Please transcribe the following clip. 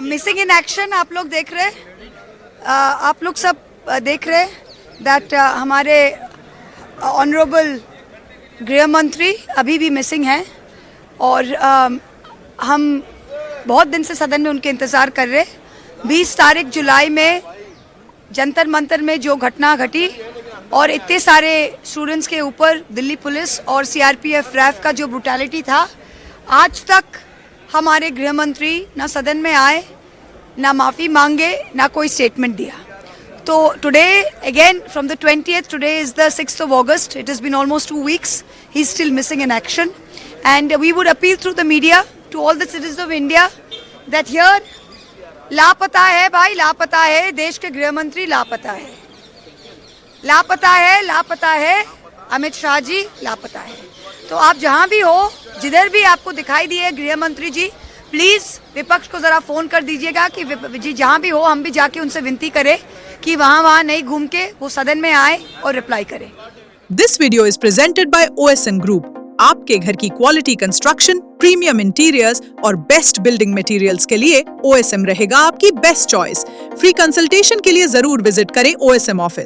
Missing in action आप लोग देख रहे हैं, आप लोग सब देख रहे हैं दैट हमारे ऑनरेबल गृह मंत्री अभी भी मिसिंग हैं और हम बहुत दिन से सदन में उनके इंतज़ार कर रहे हैं। 20 तारीख जुलाई में जंतर मंतर में जो घटना घटी और इतने सारे स्टूडेंट्स के ऊपर दिल्ली पुलिस और सीआरपीएफ रैफ का जो ब्रुटैलिटी था, आज तक हमारे गृह मंत्री ना सदन में आए, ना माफ़ी मांगे, ना कोई स्टेटमेंट दिया। तो today again from the 20th, today is the 6th of August, it has been almost 2 weeks, he is still missing in action, and we would appeal through the media to all the citizens of India that here लापता है भाई, लापता है, देश के गृह मंत्री लापता है, लापता है, लापता है, अमित शाह जी लापता है। तो आप जहां भी हो, जिधर भी आपको दिखाई दिए गृह मंत्री जी, प्लीज विपक्ष को जरा फोन कर दीजिएगा कि जी जहां भी हो हम भी जाके उनसे विनती करें कि वहां नहीं घूम के वो सदन में आए और रिप्लाई करें। This video is presented by OSM group. आपके घर की क्वालिटी कंस्ट्रक्शन, प्रीमियम इंटीरियर्स और बेस्ट बिल्डिंग मटेरियल्स के लिए OSM रहेगा आपकी बेस्ट चॉइस। फ्री कंसल्टेशन के लिए जरूर विजिट करें OSM ऑफिस।